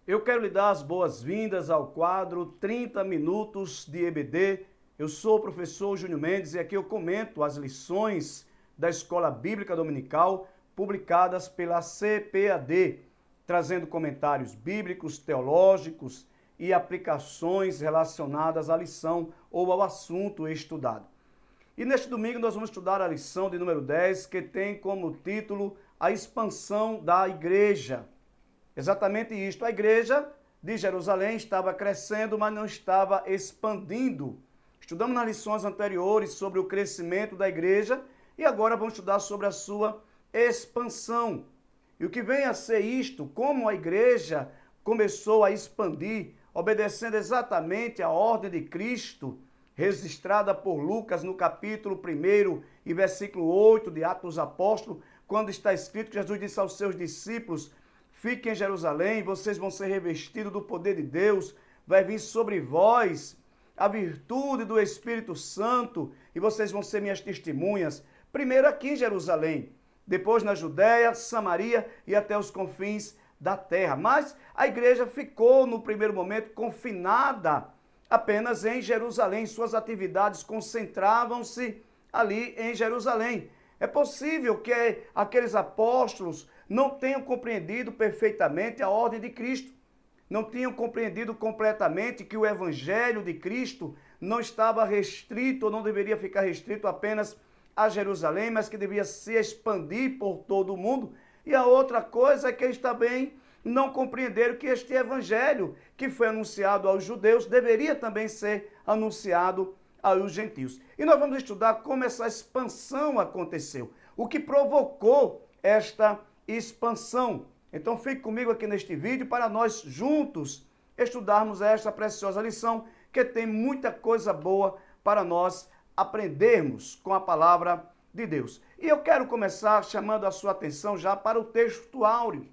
Eu quero lhe dar as boas-vindas ao quadro 30 Minutos de EBD. Eu sou o professor Júnior Mendes e aqui eu comento as lições da Escola Bíblica Dominical publicadas pela CPAD, trazendo comentários bíblicos, teológicos e aplicações relacionadas à lição ou ao assunto estudado. E neste domingo nós vamos estudar a lição de número 10, que tem como título a expansão da igreja. Exatamente isto, a igreja de Jerusalém estava crescendo, mas não estava expandindo. Estudamos nas lições anteriores sobre o crescimento da igreja e agora vamos estudar sobre a sua expansão. E o que vem a ser isto, como a igreja começou a expandir, obedecendo exatamente a ordem de Cristo, registrada por Lucas no capítulo 1 e versículo 8 de Atos dos Apóstolos, quando está escrito que Jesus disse aos seus discípulos: fiquem em Jerusalém, vocês vão ser revestidos do poder de Deus, vai vir sobre vós a virtude do Espírito Santo e vocês vão ser minhas testemunhas, primeiro aqui em Jerusalém, depois na Judéia, Samaria e até os confins da terra. Mas a igreja ficou, no primeiro momento, confinada apenas em Jerusalém, suas atividades concentravam-se ali em Jerusalém. É possível que aqueles apóstolos não tenham compreendido perfeitamente a ordem de Cristo, não tinham compreendido completamente que o evangelho de Cristo não estava restrito, ou não deveria ficar restrito apenas a Jerusalém, mas que devia se expandir por todo o mundo. E a outra coisa é que eles também não compreenderam que este evangelho que foi anunciado aos judeus deveria também ser anunciado aos gentios. E nós vamos estudar como essa expansão aconteceu, o que provocou esta expansão. Então fique comigo aqui neste vídeo para nós juntos estudarmos esta preciosa lição, que tem muita coisa boa para nós aprendermos com a palavra de Deus. E eu quero começar chamando a sua atenção já para o texto áureo.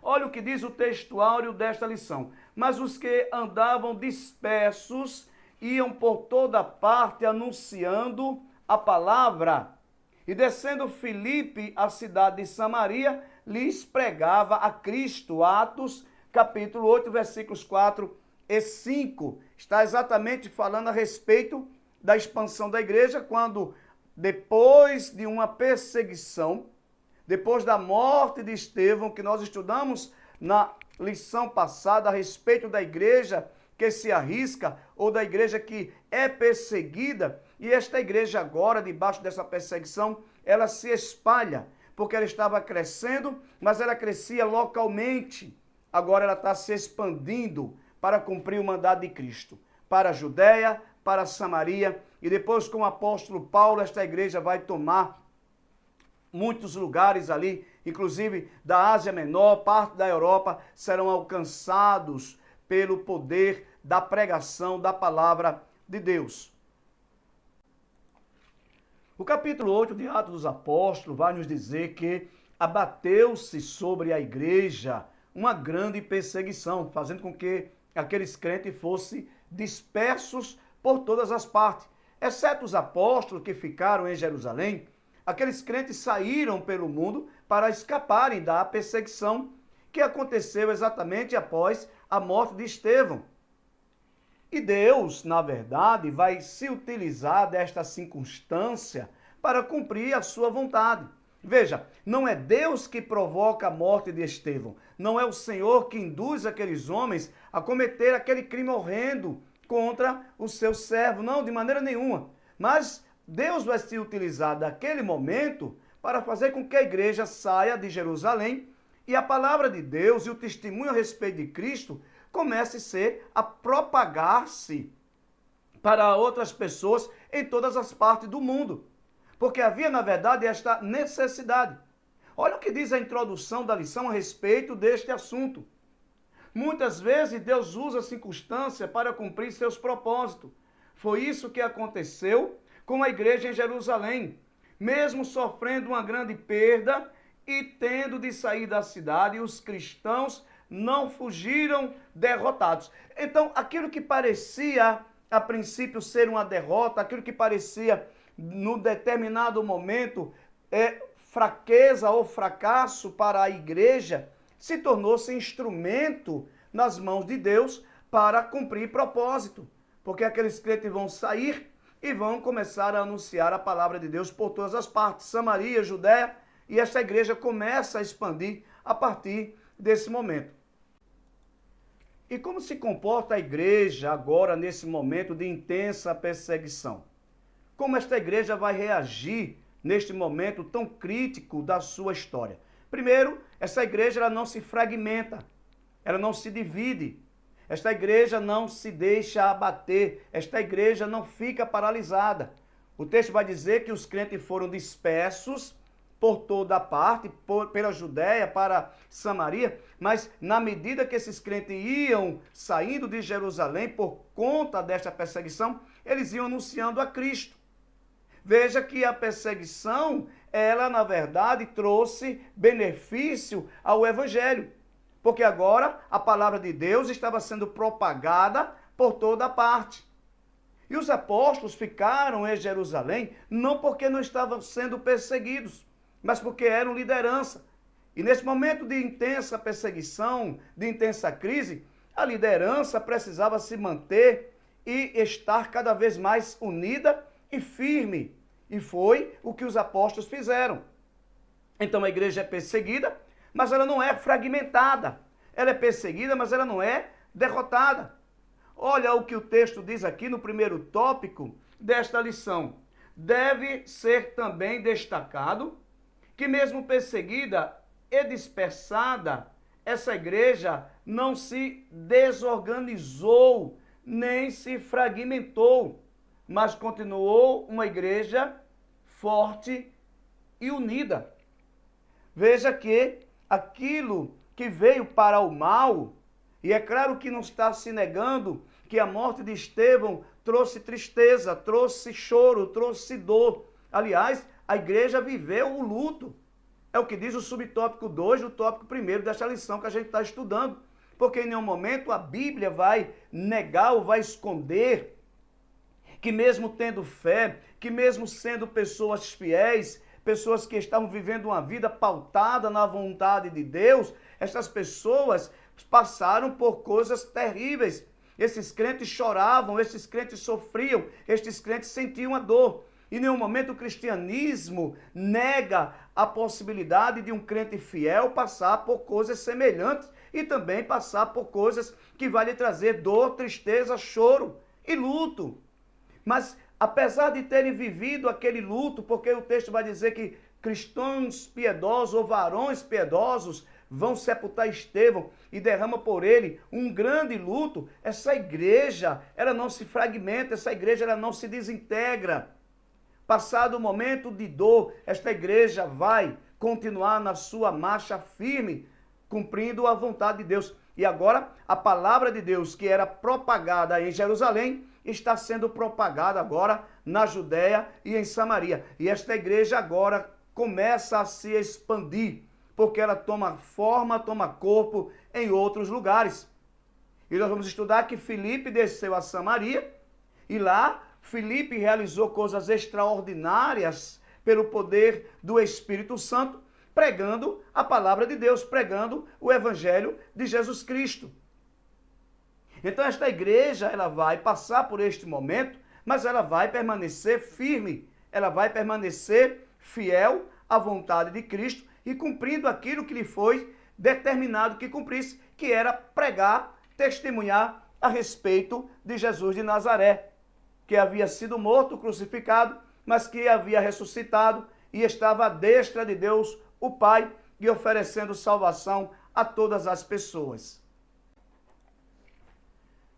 Olha o que diz o texto áureo desta lição. Mas os que andavam dispersos iam por toda parte anunciando a palavra. E descendo Filipe à cidade de Samaria, lhes pregava a Cristo. Atos, capítulo 8, versículos 4 e 5. Está exatamente falando a respeito da expansão da igreja, quando, depois de uma perseguição, depois da morte de Estevão, que nós estudamos na lição passada a respeito da igreja que se arrisca, ou da igreja que é perseguida, e esta igreja agora, debaixo dessa perseguição, ela se espalha, porque ela estava crescendo, mas ela crescia localmente. Agora ela está se expandindo para cumprir o mandado de Cristo, para a Judéia, para a Samaria, e depois com o apóstolo Paulo, esta igreja vai tomar muitos lugares ali, inclusive da Ásia Menor, parte da Europa, serão alcançados pelo poder da pregação da palavra de Deus. O capítulo 8 de Atos dos Apóstolos vai nos dizer que abateu-se sobre a igreja uma grande perseguição, fazendo com que aqueles crentes fossem dispersos por todas as partes. Exceto os apóstolos que ficaram em Jerusalém, aqueles crentes saíram pelo mundo para escaparem da perseguição que aconteceu exatamente após a morte de Estevão. E Deus, na verdade, vai se utilizar desta circunstância para cumprir a sua vontade. Veja, não é Deus que provoca a morte de Estevão, não é o Senhor que induz aqueles homens a cometer aquele crime horrendo contra o seu servo, não, de maneira nenhuma. Mas Deus vai se utilizar daquele momento para fazer com que a igreja saia de Jerusalém e a palavra de Deus e o testemunho a respeito de Cristo comece a propagar-se para outras pessoas em todas as partes do mundo. Porque havia, na verdade, esta necessidade. Olha o que diz a introdução da lição a respeito deste assunto. Muitas vezes Deus usa a circunstância para cumprir seus propósitos. Foi isso que aconteceu com a igreja em Jerusalém. Mesmo sofrendo uma grande perda e tendo de sair da cidade, os cristãos não fugiram derrotados. Então, aquilo que parecia, a princípio, ser uma derrota, aquilo que parecia, no determinado momento, fraqueza ou fracasso para a igreja, se tornou-se instrumento nas mãos de Deus para cumprir propósito. Porque aqueles crentes vão sair e vão começar a anunciar a palavra de Deus por todas as partes, Samaria, Judéia, e esta igreja começa a expandir a partir desse momento. E como se comporta a igreja agora nesse momento de intensa perseguição? Como esta igreja vai reagir neste momento tão crítico da sua história? Primeiro, essa igreja ela não se fragmenta, ela não se divide. Esta igreja não se deixa abater, esta igreja não fica paralisada. O texto vai dizer que os crentes foram dispersos por toda a parte, pela Judéia, para Samaria, mas na medida que esses crentes iam saindo de Jerusalém por conta desta perseguição, eles iam anunciando a Cristo. Veja que a perseguição, ela na verdade trouxe benefício ao Evangelho. Porque agora a palavra de Deus estava sendo propagada por toda parte. E os apóstolos ficaram em Jerusalém não porque não estavam sendo perseguidos, mas porque eram liderança. E nesse momento de intensa perseguição, de intensa crise, a liderança precisava se manter e estar cada vez mais unida e firme. E foi o que os apóstolos fizeram. Então a igreja é perseguida, mas ela não é fragmentada. Ela é perseguida, mas ela não é derrotada. Olha o que o texto diz aqui no primeiro tópico desta lição. Deve ser também destacado que mesmo perseguida e dispersada, essa igreja não se desorganizou, nem se fragmentou, mas continuou uma igreja forte e unida. Veja que aquilo que veio para o mal, e é claro que não está se negando que a morte de Estevão trouxe tristeza, trouxe choro, trouxe dor. Aliás, a igreja viveu o luto. É o que diz o subtópico 2 do tópico 1 desta lição que a gente está estudando. Porque em nenhum momento a Bíblia vai negar ou vai esconder que mesmo tendo fé, que mesmo sendo pessoas fiéis, pessoas que estavam vivendo uma vida pautada na vontade de Deus, essas pessoas passaram por coisas terríveis. Esses crentes choravam, esses crentes sofriam, esses crentes sentiam a dor. Em nenhum momento o cristianismo nega a possibilidade de um crente fiel passar por coisas semelhantes e também passar por coisas que vai lhe trazer dor, tristeza, choro e luto. Mas apesar de terem vivido aquele luto, porque o texto vai dizer que cristãos piedosos ou varões piedosos vão sepultar Estevão e derrama por ele um grande luto, essa igreja, ela não se fragmenta, essa igreja, ela não se desintegra. Passado o momento de dor, esta igreja vai continuar na sua marcha firme, cumprindo a vontade de Deus. E agora, a palavra de Deus que era propagada em Jerusalém, está sendo propagada agora na Judéia e em Samaria. E esta igreja agora começa a se expandir, porque ela toma forma, toma corpo em outros lugares. E nós vamos estudar que Filipe desceu a Samaria e lá Filipe realizou coisas extraordinárias pelo poder do Espírito Santo, pregando a palavra de Deus, pregando o Evangelho de Jesus Cristo. Então esta igreja, ela vai passar por este momento, mas ela vai permanecer firme, ela vai permanecer fiel à vontade de Cristo e cumprindo aquilo que lhe foi determinado que cumprisse, que era pregar, testemunhar a respeito de Jesus de Nazaré, que havia sido morto, crucificado, mas que havia ressuscitado e estava à destra de Deus, o Pai, e oferecendo salvação a todas as pessoas.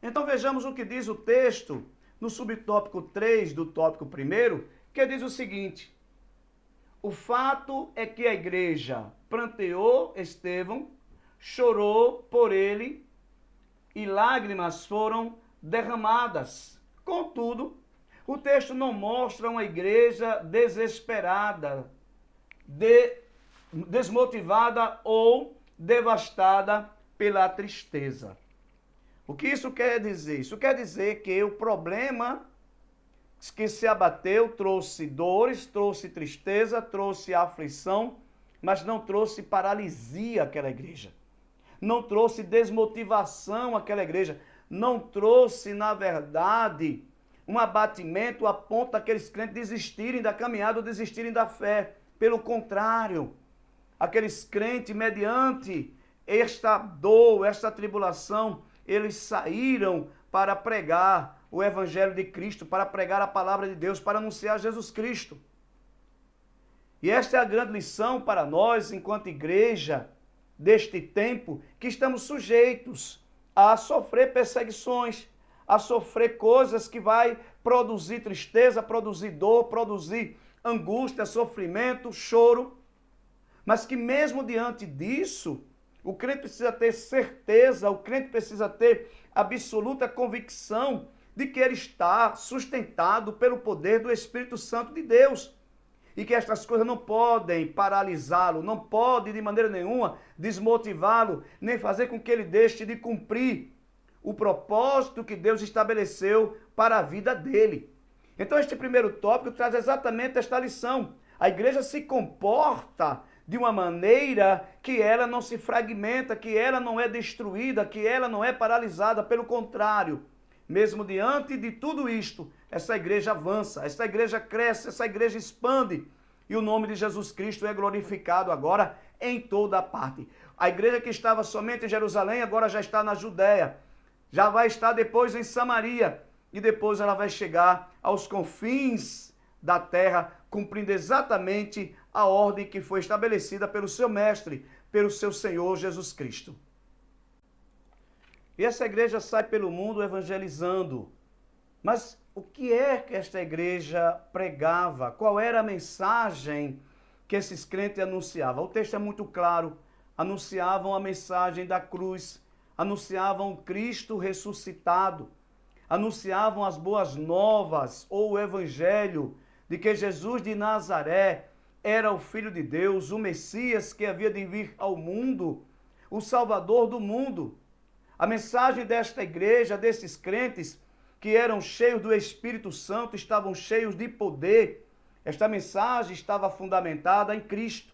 Então vejamos o que diz o texto no subtópico 3 do tópico 1, que diz o seguinte: o fato é que a igreja pranteou Estevão, chorou por ele e lágrimas foram derramadas. Contudo, o texto não mostra uma igreja desesperada, desmotivada ou devastada pela tristeza. O que isso quer dizer? Isso quer dizer que o problema que se abateu trouxe dores, trouxe tristeza, trouxe aflição, mas não trouxe paralisia àquela igreja. não trouxe desmotivação àquela igreja, não trouxe, na verdade, um abatimento a ponto daqueles crentes desistirem da caminhada ou desistirem da fé. Pelo contrário, aqueles crentes, mediante esta dor, esta tribulação, eles saíram para pregar o Evangelho de Cristo, para pregar a palavra de Deus, para anunciar Jesus Cristo. E esta é a grande lição para nós, enquanto igreja, deste tempo, que estamos sujeitos a sofrer perseguições, a sofrer coisas que vai produzir tristeza, produzir dor, produzir angústia, sofrimento, choro, mas que mesmo diante disso, o crente precisa ter certeza, o crente precisa ter absoluta convicção de que ele está sustentado pelo poder do Espírito Santo de Deus. E que estas coisas não podem paralisá-lo, não podem de maneira nenhuma desmotivá-lo, nem fazer com que ele deixe de cumprir o propósito que Deus estabeleceu para a vida dele. Então este primeiro tópico traz exatamente esta lição. A igreja se comporta de uma maneira que ela não se fragmenta, que ela não é destruída, que ela não é paralisada, pelo contrário. Mesmo diante de tudo isto, essa igreja avança, essa igreja cresce, essa igreja expande e o nome de Jesus Cristo é glorificado agora em toda a parte. A igreja que estava somente em Jerusalém agora já está na Judéia, já vai estar depois em Samaria e depois ela vai chegar aos confins da terra, cumprindo exatamente a ordem que foi estabelecida pelo seu mestre, pelo seu Senhor Jesus Cristo. E essa igreja sai pelo mundo evangelizando. Mas o que é que esta igreja pregava? Qual era a mensagem que esses crentes anunciavam? O texto é muito claro. Anunciavam a mensagem da cruz, anunciavam Cristo ressuscitado, anunciavam as boas novas ou o evangelho de que Jesus de Nazaré era o Filho de Deus, o Messias que havia de vir ao mundo, o Salvador do mundo. A mensagem desta igreja, desses crentes que eram cheios do Espírito Santo, estavam cheios de poder. Esta mensagem estava fundamentada em Cristo.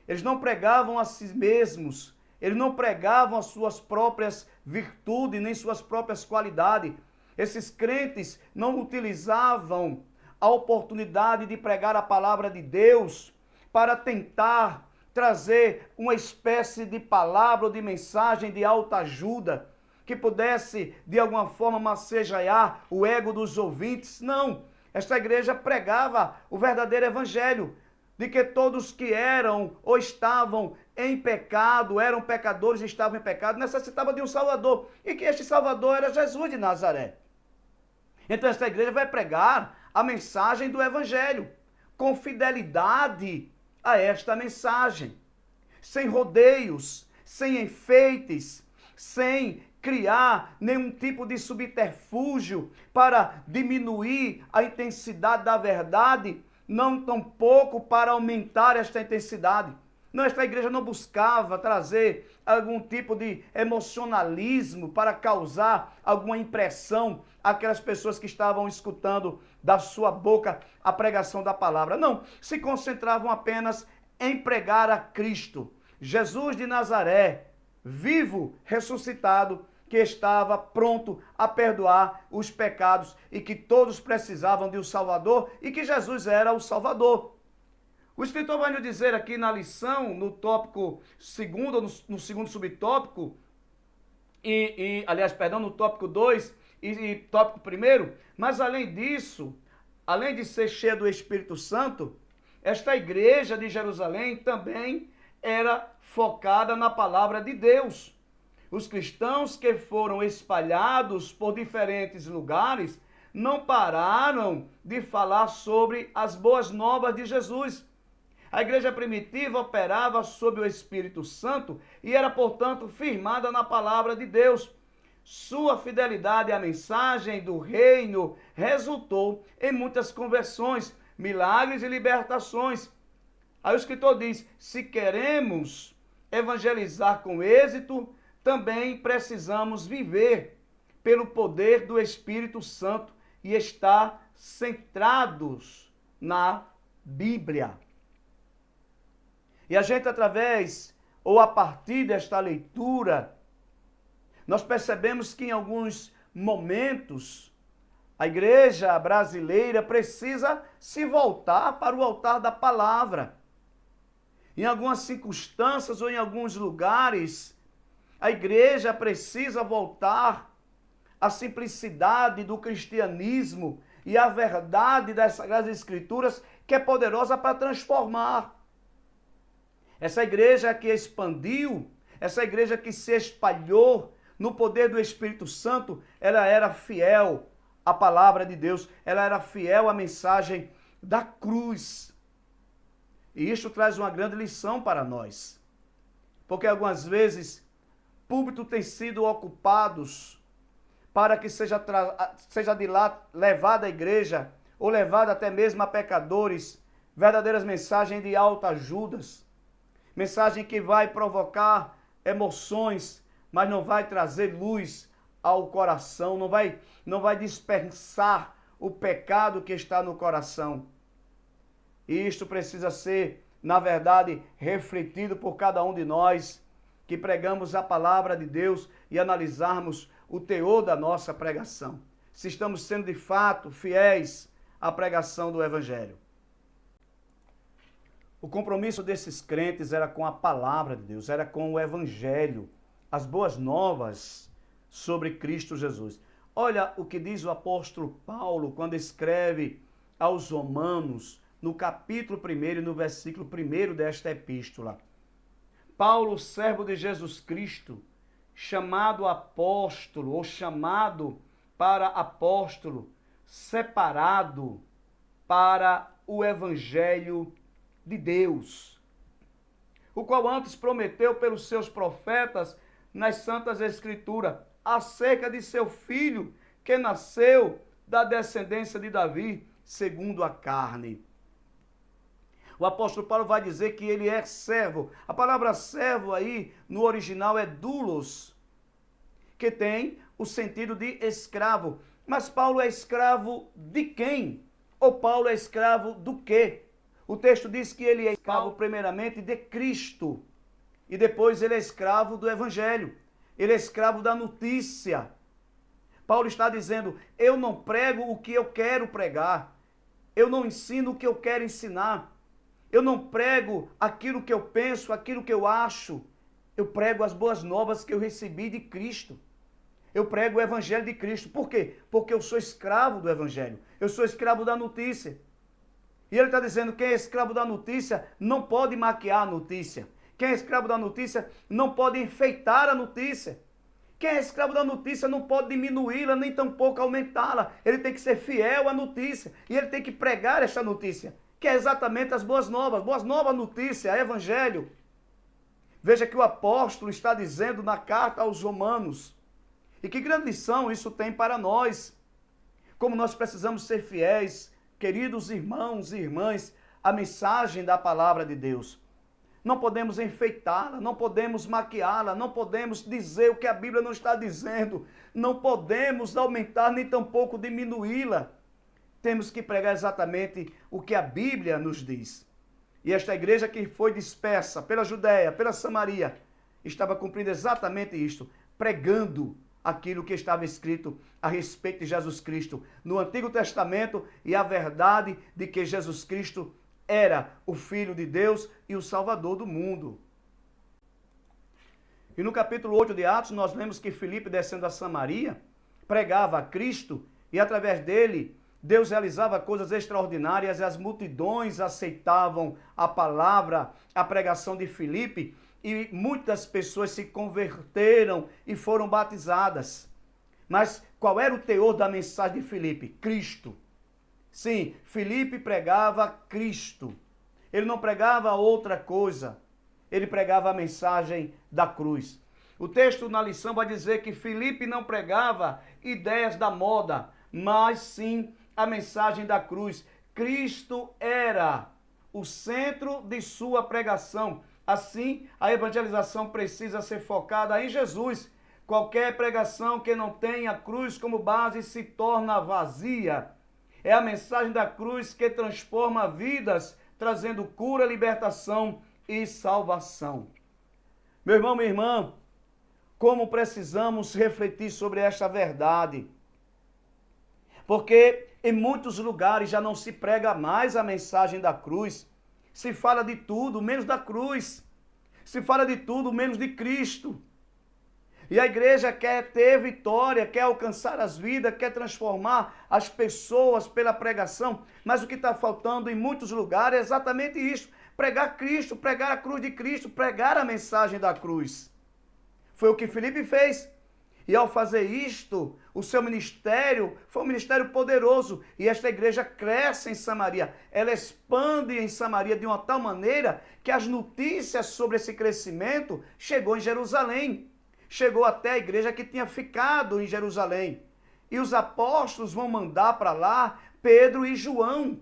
Eles não pregavam a si mesmos, eles não pregavam as suas próprias virtudes, nem suas próprias qualidades. Esses crentes não utilizavam a oportunidade de pregar a palavra de Deus para tentar trazer uma espécie de palavra ou de mensagem de autoajuda que pudesse, de alguma forma, massagear o ego dos ouvintes. Não, esta igreja pregava o verdadeiro evangelho, de que todos que eram ou estavam em pecado, eram pecadores e estavam em pecado, necessitavam de um Salvador, e que este Salvador era Jesus de Nazaré. Então esta igreja vai pregar a mensagem do evangelho, com fidelidade a esta mensagem, sem rodeios, sem enfeites, sem criar nenhum tipo de subterfúgio para diminuir a intensidade da verdade, não tampouco para aumentar esta intensidade. Não, esta igreja não buscava trazer algum tipo de emocionalismo para causar alguma impressão àquelas pessoas que estavam escutando da sua boca a pregação da palavra. Não, se concentravam apenas em pregar a Cristo, Jesus de Nazaré, vivo, ressuscitado, que estava pronto a perdoar os pecados e que todos precisavam de um Salvador e que Jesus era o Salvador. O escritor vai nos dizer aqui na lição, no tópico segundo, no segundo subtópico, no tópico 2 e tópico 1, mas além disso, além de ser cheia do Espírito Santo, esta igreja de Jerusalém também era focada na palavra de Deus. Os cristãos que foram espalhados por diferentes lugares não pararam de falar sobre as boas novas de Jesus. A igreja primitiva operava sob o Espírito Santo e era, portanto, firmada na palavra de Deus. Sua fidelidade à mensagem do reino resultou em muitas conversões, milagres e libertações. Aí o escritor diz: se queremos evangelizar com êxito, também precisamos viver pelo poder do Espírito Santo e estar centrados na Bíblia. E a gente, através ou a partir desta leitura, nós percebemos que em alguns momentos a igreja brasileira precisa se voltar para o altar da palavra. Em algumas circunstâncias ou em alguns lugares, a igreja precisa voltar à simplicidade do cristianismo e à verdade das Sagradas Escrituras, que é poderosa para transformar. Essa igreja que expandiu, essa igreja que se espalhou no poder do Espírito Santo, ela era fiel à palavra de Deus, ela era fiel à mensagem da cruz. E isso traz uma grande lição para nós, porque algumas vezes púlpitos têm sido ocupados para que seja de lá levada à igreja, ou levada até mesmo a pecadores, verdadeiras mensagens de autoajudas, mensagem que vai provocar emoções, mas não vai trazer luz ao coração, não vai dispensar o pecado que está no coração. E isto precisa ser, na verdade, refletido por cada um de nós, que pregamos a palavra de Deus e analisarmos o teor da nossa pregação. Se estamos sendo de fato fiéis à pregação do Evangelho. O compromisso desses crentes era com a palavra de Deus, era com o Evangelho, as boas novas sobre Cristo Jesus. Olha o que diz o apóstolo Paulo quando escreve aos Romanos, no capítulo 1 e no versículo 1 desta epístola. Paulo, servo de Jesus Cristo, chamado apóstolo, ou chamado para apóstolo, separado para o Evangelho de Deus, o qual antes prometeu pelos seus profetas nas Santas Escrituras, acerca de seu filho, que nasceu da descendência de Davi, segundo a carne. O apóstolo Paulo vai dizer que ele é servo. A palavra servo aí, no original, é doulos, que tem o sentido de escravo. Mas Paulo é escravo de quem? Ou Paulo é escravo do quê? O texto diz que ele é escravo primeiramente de Cristo. E depois ele é escravo do Evangelho. Ele é escravo da notícia. Paulo está dizendo, eu não prego o que eu quero pregar. Eu não ensino o que eu quero ensinar. Eu não prego aquilo que eu penso, aquilo que eu acho. Eu prego as boas novas que eu recebi de Cristo. Eu prego o Evangelho de Cristo. Por quê? Porque eu sou escravo do Evangelho. Eu sou escravo da notícia. E ele está dizendo, quem é escravo da notícia não pode maquiar a notícia. Quem é escravo da notícia não pode enfeitar a notícia. Quem é escravo da notícia não pode diminuí-la, nem tampouco aumentá-la. Ele tem que ser fiel à notícia. E ele tem que pregar esta notícia, que é exatamente as boas novas. Boas novas notícias, Evangelho. Veja que o apóstolo está dizendo na carta aos Romanos. E que grande lição isso tem para nós. Como nós precisamos ser fiéis, queridos irmãos e irmãs, à mensagem da palavra de Deus. Não podemos enfeitá-la, não podemos maquiá-la, não podemos dizer o que a Bíblia não está dizendo, não podemos aumentar nem tampouco diminuí-la. Temos que pregar exatamente o que a Bíblia nos diz. E esta igreja que foi dispersa pela Judéia, pela Samaria, estava cumprindo exatamente isto, pregando aquilo que estava escrito a respeito de Jesus Cristo no Antigo Testamento e a verdade de que Jesus Cristo era o Filho de Deus e o Salvador do mundo. E no capítulo 8 de Atos, nós lemos que Filipe, descendo a Samaria, pregava a Cristo e através dele Deus realizava coisas extraordinárias e as multidões aceitavam a palavra, a pregação de Filipe, e muitas pessoas se converteram e foram batizadas. Mas qual era o teor da mensagem de Filipe? Cristo. Sim, Filipe pregava Cristo. Ele não pregava outra coisa. Ele pregava a mensagem da cruz. O texto na lição vai dizer que Filipe não pregava ideias da moda, mas sim a mensagem da cruz. Cristo era o centro de sua pregação. Assim, a evangelização precisa ser focada em Jesus. Qualquer pregação que não tenha a cruz como base se torna vazia. É a mensagem da cruz que transforma vidas, trazendo cura, libertação e salvação. Meu irmão, minha irmã, como precisamos refletir sobre esta verdade. Porque em muitos lugares já não se prega mais a mensagem da cruz. Se fala de tudo, menos da cruz. Se fala de tudo, menos de Cristo. E a igreja quer ter vitória, quer alcançar as vidas, quer transformar as pessoas pela pregação. Mas o que está faltando em muitos lugares é exatamente isso. Pregar Cristo, pregar a cruz de Cristo, pregar a mensagem da cruz. Foi o que Filipe fez. E ao fazer isto, o seu ministério foi um ministério poderoso. E esta igreja cresce em Samaria. Ela expande em Samaria de uma tal maneira que as notícias sobre esse crescimento chegou em Jerusalém. Chegou até a igreja que tinha ficado em Jerusalém. E os apóstolos vão mandar para lá Pedro e João,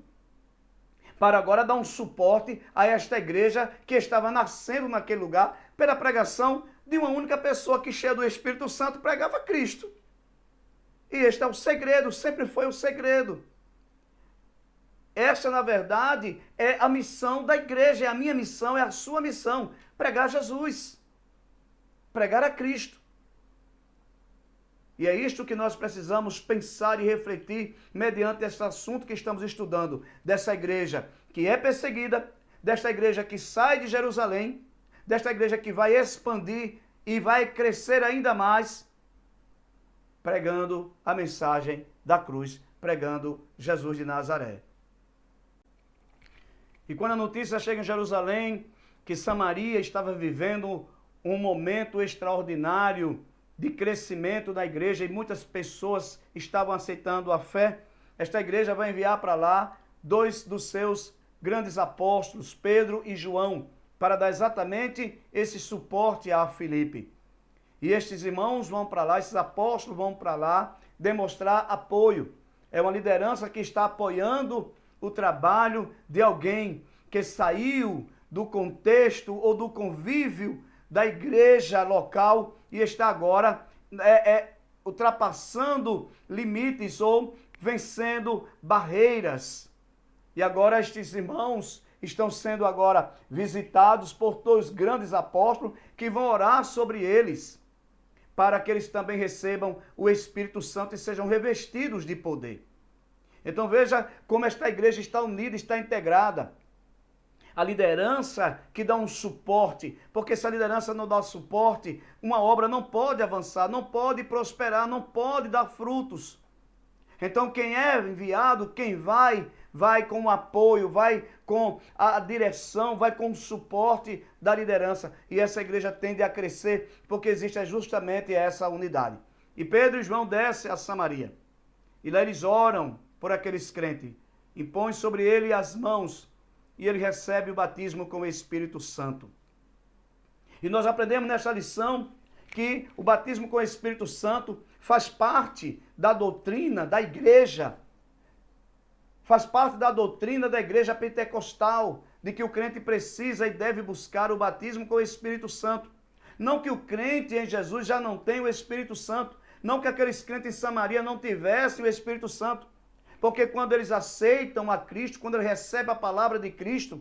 para agora dar um suporte a esta igreja que estava nascendo naquele lugar pela pregação de uma única pessoa que, cheia do Espírito Santo, pregava Cristo. E este é o segredo, sempre foi o segredo. Esta, na verdade, é a missão da igreja, é a minha missão, é a sua missão, pregar Jesus, pregar a Cristo. E é isto que nós precisamos pensar e refletir mediante este assunto que estamos estudando, dessa igreja que é perseguida, desta igreja que sai de Jerusalém, desta igreja que vai expandir e vai crescer ainda mais, pregando a mensagem da cruz, pregando Jesus de Nazaré. E quando a notícia chega em Jerusalém, que Samaria estava vivendo um momento extraordinário de crescimento da igreja e muitas pessoas estavam aceitando a fé, esta igreja vai enviar para lá 2 dos seus grandes apóstolos, Pedro e João, para dar exatamente esse suporte a Filipe. E estes irmãos vão para lá, esses apóstolos vão para lá demonstrar apoio. É uma liderança que está apoiando o trabalho de alguém que saiu do contexto ou do convívio da igreja local e está agora ultrapassando limites ou vencendo barreiras. E agora estes irmãos estão sendo agora visitados por 2 grandes apóstolos que vão orar sobre eles, para que eles também recebam o Espírito Santo e sejam revestidos de poder. Então veja como esta igreja está unida, está integrada. A liderança que dá um suporte, porque se a liderança não dá suporte, uma obra não pode avançar, não pode prosperar, não pode dar frutos. Então quem é enviado, quem vai com o apoio, vai com a direção, vai com o suporte da liderança. E essa igreja tende a crescer porque existe justamente essa unidade. E Pedro e João descem a Samaria. E lá eles oram por aqueles crentes, impõem sobre ele as mãos e ele recebe o batismo com o Espírito Santo. E nós aprendemos nessa lição que o batismo com o Espírito Santo faz parte da doutrina da igreja, faz parte da doutrina da igreja pentecostal, de que o crente precisa e deve buscar o batismo com o Espírito Santo. Não que o crente em Jesus já não tenha o Espírito Santo, não que aqueles crentes em Samaria não tivessem o Espírito Santo, porque quando eles aceitam a Cristo, quando eles recebem a palavra de Cristo,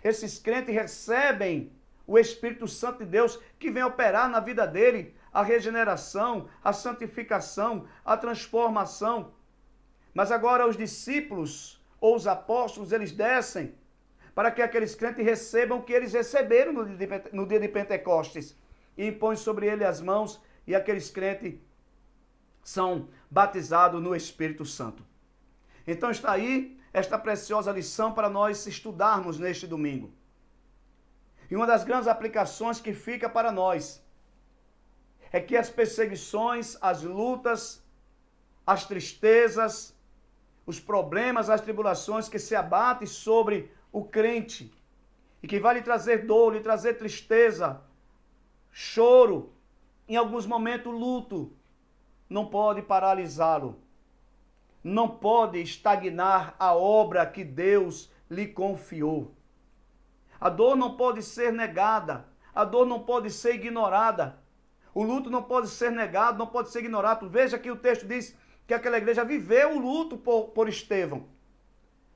esses crentes recebem o Espírito Santo de Deus que vem operar na vida dele, a regeneração, a santificação, a transformação. Mas agora os discípulos ou os apóstolos, eles descem para que aqueles crentes recebam o que eles receberam no dia de Pentecostes. E impõem sobre ele as mãos e aqueles crentes são batizados no Espírito Santo. Então está aí esta preciosa lição para nós estudarmos neste domingo. E uma das grandes aplicações que fica para nós é que as perseguições, as lutas, as tristezas, os problemas, as tribulações que se abatem sobre o crente e que vai lhe trazer dor, lhe trazer tristeza, choro, em alguns momentos luto, não pode paralisá-lo. Não pode estagnar a obra que Deus lhe confiou. A dor não pode ser negada, a dor não pode ser ignorada, o luto não pode ser negado, não pode ser ignorado. Veja que o texto diz que aquela igreja viveu o luto por Estevão,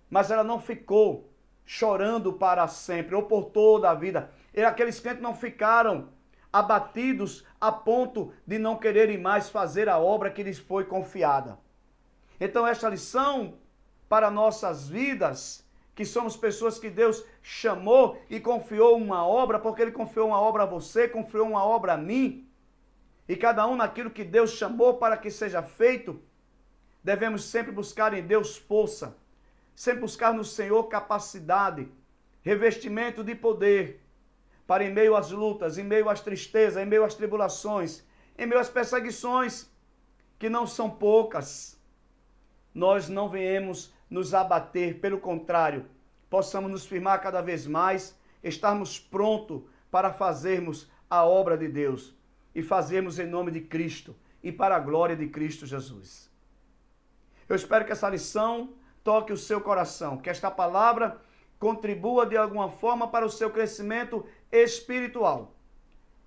mas ela não ficou chorando para sempre, ou por toda a vida. E aqueles crentes não ficaram abatidos a ponto de não quererem mais fazer a obra que lhes foi confiada. Então, esta lição para nossas vidas, que somos pessoas que Deus chamou e confiou uma obra, porque Ele confiou uma obra a você, confiou uma obra a mim, e cada um naquilo que Deus chamou para que seja feito, devemos sempre buscar em Deus força, sempre buscar no Senhor capacidade, revestimento de poder, para em meio às lutas, em meio às tristezas, em meio às tribulações, em meio às perseguições, que não são poucas, nós não venhamos nos abater, pelo contrário, possamos nos firmar cada vez mais, estarmos prontos para fazermos a obra de Deus e fazermos em nome de Cristo e para a glória de Cristo Jesus. Eu espero que essa lição toque o seu coração, que esta palavra contribua de alguma forma para o seu crescimento espiritual.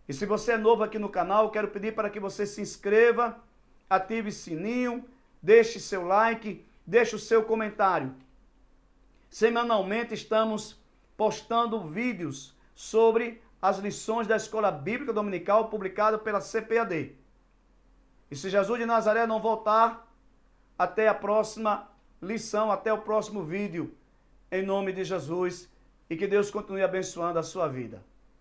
E se você é novo aqui no canal, quero pedir para que você se inscreva, ative o sininho, deixe seu like, deixe o seu comentário. Semanalmente estamos postando vídeos sobre as lições da Escola Bíblica Dominical publicada pela CPAD. E se Jesus de Nazaré não voltar, até a próxima lição, até o próximo vídeo, em nome de Jesus, e que Deus continue abençoando a sua vida.